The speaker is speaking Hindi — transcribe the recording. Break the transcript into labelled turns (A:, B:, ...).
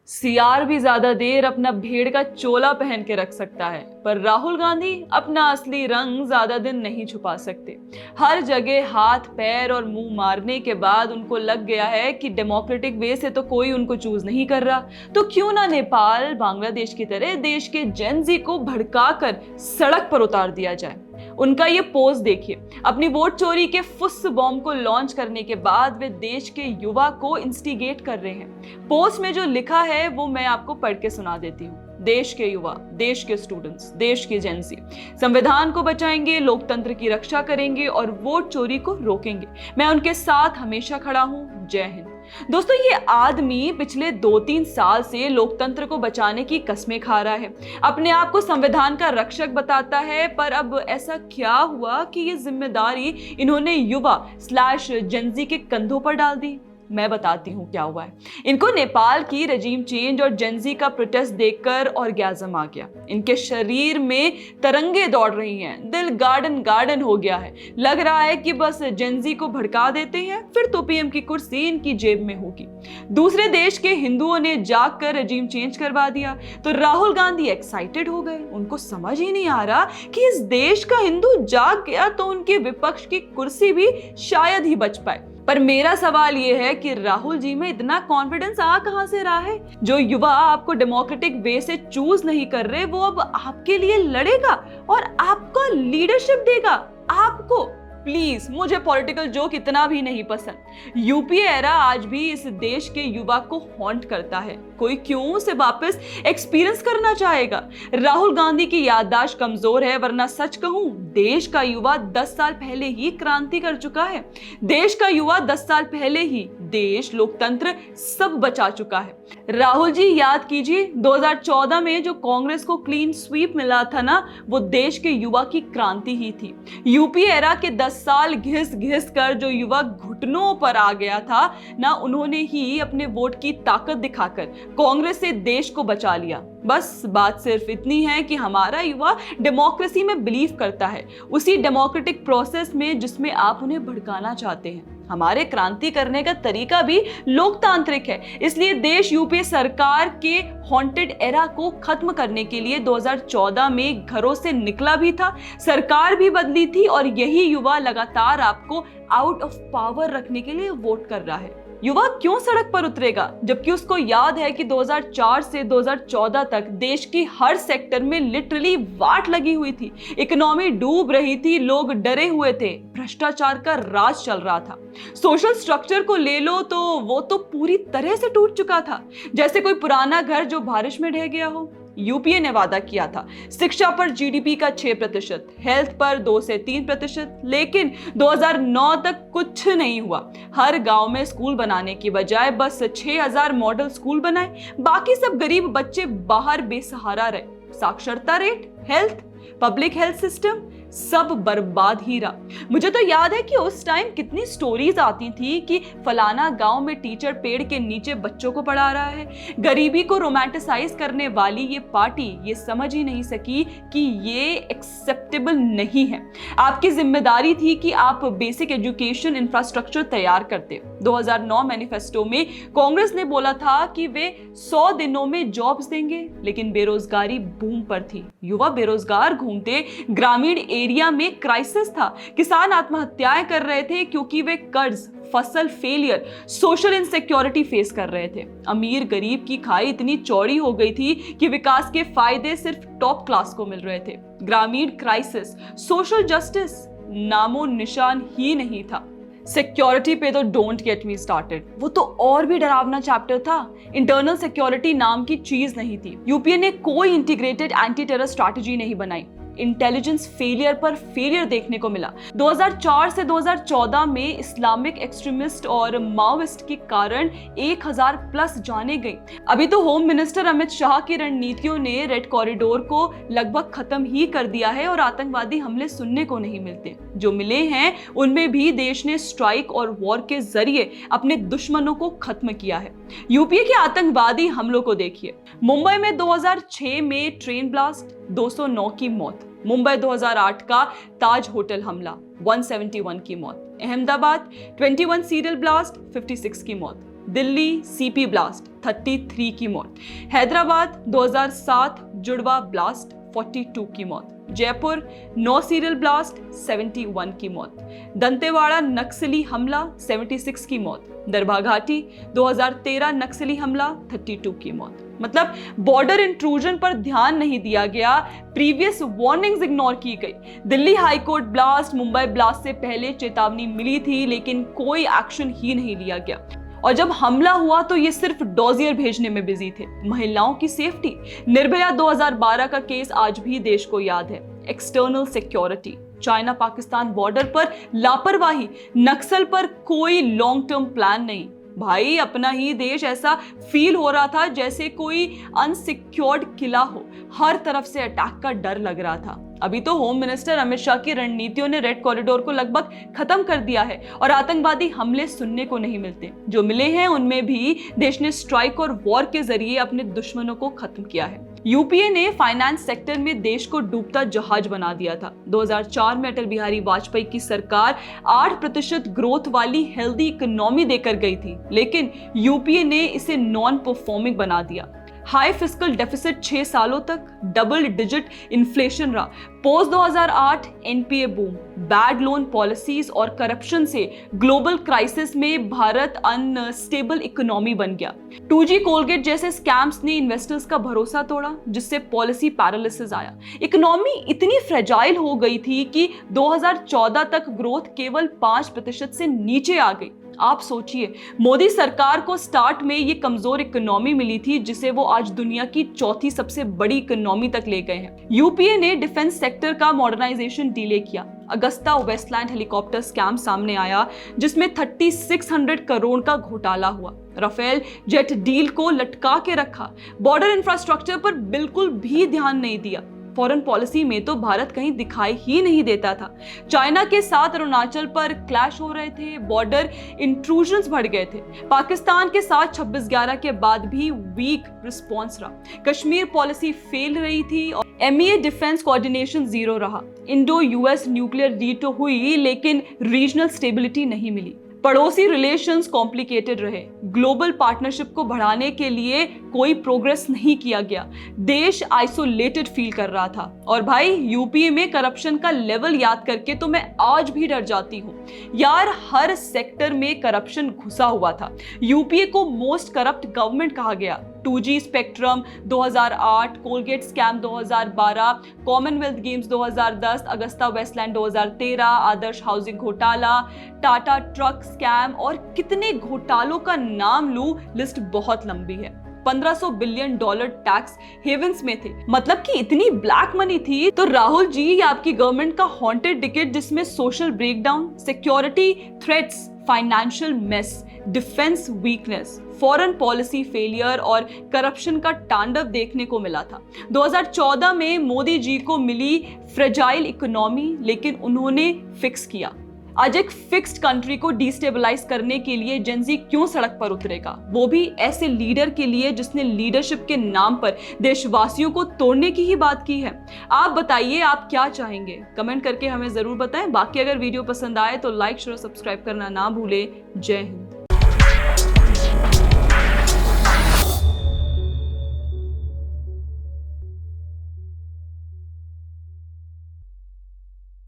A: सियार भी ज्यादा देर अपना भेड़ का चोला पहन के रख सकता है, पर राहुल गांधी अपना असली रंग ज्यादा दिन नहीं छुपा सकते। हर जगह हाथ पैर और मुंह मारने के बाद उनको लग गया है कि डेमोक्रेटिक वे से तो कोई उनको चूज नहीं कर रहा, तो क्यों ना नेपाल बांग्लादेश की तरह देश के जेन ज़ी को भड़काकर सड़क पर उतार दिया जाए। उनका ये पोज देखिए। अपनी वोट चोरी के फुस बॉम्ब को लॉन्च करने के बाद वे देश के युवा को इंस्टिगेट कर रहे हैं। पोस्ट में जो लिखा है वो मैं आपको पढ़ के सुना देती हूँ। देश के युवा, देश के स्टूडेंट्स, देश के जेन ज़ी संविधान को बचाएंगे, लोकतंत्र की रक्षा करेंगे और वोट चोरी को रोकेंगे। मैं उनके साथ हमेशा खड़ा हूँ। जय हिंद। दोस्तों, ये आदमी पिछले 2-3 साल से लोकतंत्र को बचाने की कस्में खा रहा है, अपने आप को संविधान का रक्षक बताता है, पर अब ऐसा क्या हुआ कि ये जिम्मेदारी इन्होंने युवा / जेन ज़ी के कंधों पर डाल दी। मैं बताती हूँ क्या हुआ है। इनको नेपाल की रजीम चेंज और जेन ज़ी का प्रोटेस्ट देखकर ऑर्गेज़म आ गया। इनके शरीर में तरंगे दौड़ रही हैं, दिल गार्डन गार्डन हो गया है। लग रहा है कि बस जेन ज़ी को भड़का देते हैं, फिर तो पीएम की कुर्सी इनकी जेब में होगी। दूसरे देश के हिंदुओं ने जाग कर रजीम चेंज करवा दिया तो राहुल गांधी एक्साइटेड हो गए। उनको समझ ही नहीं आ रहा कि इस देश का हिंदू जाग गया तो उनके विपक्ष की कुर्सी भी शायद ही बच पाए। पर मेरा सवाल यह है कि राहुल जी में इतना कॉन्फिडेंस आ कहां से रहा है? जो युवा आपको डेमोक्रेटिक वे से चूज नहीं कर रहे, वो अब आपके लिए लड़ेगा और आपको लीडरशिप देगा। आपको प्लीज, मुझे पॉलिटिकल जोक इतना भी नहीं पसंद। यूपीए एरा आज भी इस देश के युवा को हॉन्ट करता है। कोई क्यों उसे वापस एक्सपीरियंस करना चाहेगा? राहुल गांधी की याददाश्त कमजोर है, वरना सच कहूं, देश का युवा 10 साल पहले ही क्रांति कर चुका है। देश का युवा 10 साल पहले ही देश, लोकतंत्र सब बचा चुका है। राहुल जी, याद कीजिए 2014 में जो कांग्रेस को क्लीन स्वीप मिला था ना, वो देश के युवा की क्रांति ही थी। यूपीए एरा के 10 साल घिस घिस कर जो युवा घुटनों पर आ गया था ना, उन्होंने ही अपने वोट की ताकत दिखाकर कांग्रेस से देश को बचा लिया। बस बात सिर्फ इतनी है कि हमारा युवा डेमोक्रेसी में बिलीव करता है, उसी डेमोक्रेटिक प्रोसेस में जिसमें आप उन्हें भड़काना चाहते हैं। हमारे क्रांति करने का तरीका भी लोकतांत्रिक है, इसलिए देश यूपीए सरकार के हॉन्टेड एरा को खत्म करने के लिए 2014 में घरों से निकला भी था, सरकार भी बदली थी और यही युवा लगातार आपको आउट ऑफ पावर रखने के लिए वोट कर रहा है। युवा क्यों सड़क पर उतरेगा, जबकि उसको याद है कि 2004 से 2014 तक देश की हर सेक्टर में लिटरली वाट लगी हुई थी, इकोनॉमी डूब रही थी, लोग डरे हुए थे, भ्रष्टाचार का राज चल रहा था। सोशल स्ट्रक्चर को ले लो तो वो तो पूरी तरह से टूट चुका था, जैसे कोई पुराना घर जो बारिश में ढह गया हो। यूपीए ने वादा किया था शिक्षा पर जीडीपी का 6%, हेल्थ पर 2 से 3%, लेकिन 2009 तक कुछ नहीं हुआ। हर गांव में स्कूल बनाने की बजाय बस 6000 मॉडल स्कूल बनाए, बाकी सब गरीब बच्चे बाहर बेसहारा रहे। साक्षरता rate, health, public health system सब बर्बाद ही रहा। मुझे तो याद है कि उस टाइम कितनी स्टोरीज आती थी कि फलाना गांव में टीचर पेड़ के नीचे बच्चों को पढ़ा रहा है। गरीबी को रोमांटिसाइज करने वाली ये पार्टी ये समझ ही नहीं सकी कि ये एक्सेप्टेबल नहीं है। आपकी जिम्मेदारी थी कि आप बेसिक एजुकेशन इंफ्रास्ट्रक्चर तैयार करते। 2009 मैनिफेस्टो में कांग्रेस ने बोला था कि वे 100 दिनों में जॉब्स देंगे, लेकिन बेरोजगारी बूम पर थी। युवा बेरोजगार घूमते, ग्रामीण एरिया में क्राइसिस था, किसान आत्महत्याएं कर रहे थे क्योंकि वे कर्ज, फसल फेलियर, सोशल इनसिक्योरिटी फेस कर रहे थे। अमीर गरीब की खाई इतनी चौड़ी हो गई थी कि विकास के फायदे सिर्फ टॉप क्लास को मिल रहे थे। ग्रामीण क्राइसिस, सोशल जस्टिस नामो निशान ही नहीं था। सिक्योरिटी पे तो डोंट गेट मी स्टार्टेड, वो तो और भी डरावना चैप्टर था। इंटरनल सिक्योरिटी नाम की चीज नहीं थी। यूपीए ने कोई इंटीग्रेटेड एंटी टेरर स्ट्रैटेजी नहीं बनाई। इंटेलिजेंस फेलियर पर फेलियर देखने को मिला। 2004 से 2014 में इस्लामिक एक्सट्रीमिस्ट और माओइस्ट के कारण 1000 प्लस जाने गई। अभी तो होम मिनिस्टर अमित शाह की रणनीतियों ने रेड कॉरिडोर को लगभग खत्म ही कर दिया है और आतंकवादी हमले सुनने को नहीं मिलते। जो मिले हैं उनमें भी देश ने स्ट्राइक और वॉर के जरिए अपने दुश्मनों को खत्म किया है। यूपीए के आतंकवादी हमलों को देखिए। मुंबई में 2006 में ट्रेन ब्लास्ट, 209 की मौत। मुंबई 2008 का ताज होटल हमला, 171 की मौत। अहमदाबाद 21 सीरियल ब्लास्ट, 56 की मौत। दिल्ली सीपी ब्लास्ट 33 की मौत, हैदराबाद 2007 जुड़वा ब्लास्ट 42 की मौत, जयपुर 9 सीरियल ब्लास्ट 71 की मौत, दंतेवाड़ा नक्सली हमला 76 की मौत, दरभा घाटी 2013 नक्सली हमला 32 की मौत। मतलब बॉर्डर इंट्रूजन पर ध्यान नहीं दिया गया, प्रीवियस वार्निंग्स इग्नोर की गई। Delhi high court blast, Mumbai blast से पहले चेतावनी मिली थी लेकिन कोई एक्शन ही नहीं लिया गया। और जब हमला हुआ तो ये सिर्फ डॉजियर भेजने में बिजी थे। महिलाओं की सेफ्टी, निर्भया 2012 का केस आज भी देश को याद है। External security, China Pakistan border पर लापरवाही, नक्सल पर कोई लॉन्ग टर्म प्लान नहीं। भाई अपना ही देश ऐसा फील हो रहा था जैसे कोई अनसिक्योर्ड किला हो, हर तरफ से अटैक का डर लग रहा था। अभी तो होम मिनिस्टर अमित शाह की रणनीतियों ने रेड कॉरिडोर को लगभग खत्म कर दिया है और आतंकवादी हमले सुनने को नहीं मिलते। जो मिले हैं उनमें भी देश ने स्ट्राइक और वॉर के जरिए अपने दुश्मनों को खत्म किया है। यूपीए ने फाइनेंस सेक्टर में देश को डूबता जहाज बना दिया था। 2004 में अटल बिहारी वाजपेयी की सरकार 8% ग्रोथ वाली हेल्दी इकोनॉमी देकर गई थी, लेकिन यूपीए ने इसे नॉन परफॉर्मिंग बना दिया। हाई फिस्कल डेफिसिट 6 सालों तक, डबल डिजिट इन्फ्लेशन रहा, post 2008 NPA boom, bad loan policies और करप्शन से ग्लोबल क्राइसिस में भारत अनस्टेबल इकोनॉमी बन गया। 2G कोलगेट जैसे स्कैम्स ने इन्वेस्टर्स का भरोसा तोड़ा, जिससे पॉलिसी पैरालिसिस आया। इकोनॉमी इतनी फ्रेजाइल हो गई थी कि 2014 तक ग्रोथ केवल 5% से नीचे आ गई। आप सोचिए, मोदी सरकार को स्टार्ट में ये कमजोर इकोनॉमी मिली थी जिसे वो आज दुनिया की चौथी सबसे बड़ी इकोनॉमी तक ले गए हैं। यूपीए ने डिफेंस सेक्टर का मॉडर्नाइजेशन डिले किया। अगस्ता वेस्टलैंड हेलीकॉप्टर स्कैम सामने आया जिसमें 3600 करोड़ का घोटाला हुआ। राफेल जेट डील को लटका के रखा। बॉर्डर इंफ्रास्ट्रक्चर पर बिल्कुल भी ध्यान नहीं दिया। फॉरेन पॉलिसी में तो भारत कहीं दिखाई ही नहीं देता था। चाइना के साथ अरुणाचल पर क्लैश हो रहे थे, बॉर्डर इंट्रूजन्स बढ़ गए थे। पाकिस्तान के साथ 26/11 के बाद भी वीक रिस्पॉन्स रहा। कश्मीर पॉलिसी फेल रही थी और एमईए डिफेंस कोऑर्डिनेशन जीरो रहा। इंडो यूएस न्यूक्लियर डील तो हुई लेकिन रीजनल स्टेबिलिटी नहीं मिली। पड़ोसी रिलेशंस कॉम्प्लिकेटेड रहे। ग्लोबल पार्टनरशिप को बढ़ाने के लिए कोई प्रोग्रेस नहीं किया गया। देश आइसोलेटेड फील कर रहा था। और भाई यूपीए में करप्शन का लेवल याद करके तो मैं आज भी डर जाती हूँ यार। हर सेक्टर में करप्शन घुसा हुआ था। यूपीए को मोस्ट करप्ट गवर्नमेंट कहा गया। 2G spectrum 2008, Colgate scam 2012, Commonwealth Games 2010, Agusta Westland 2013, Adarsh housing घोटाला, टाटा ट्रक स्कैम और कितने घोटालों का नाम लूं, लिस्ट बहुत लंबी है। 1500 बिलियन डॉलर टैक्स हेवंस में थे। मतलब कि इतनी ब्लैक मनी थी। तो राहुल जी, ये आपकी गवर्नमेंट का हॉन्टेड डिकेट जिसमें social breakdown, security threats, financial mess, defence weakness, foreign policy failure और करप्शन का तांडव देखने को मिला था। 2014 में मोदी जी को मिली फ्रेजाइल इकोनॉमी, लेकिन उन्होंने फिक्स किया। आज एक फिक्स्ड कंट्री को डिस्टेबलाइज करने के लिए जेनजी क्यों सड़क पर उतरेगा, वो भी ऐसे लीडर के लिए जिसने लीडरशिप के नाम पर देशवासियों को तोड़ने की ही बात की है। आप बताइए, आप क्या चाहेंगे? कमेंट करके हमें जरूर बताएं। बाकी अगर वीडियो पसंद आए तो लाइक शेयर सब्सक्राइब करना ना भूले। जय हिंद।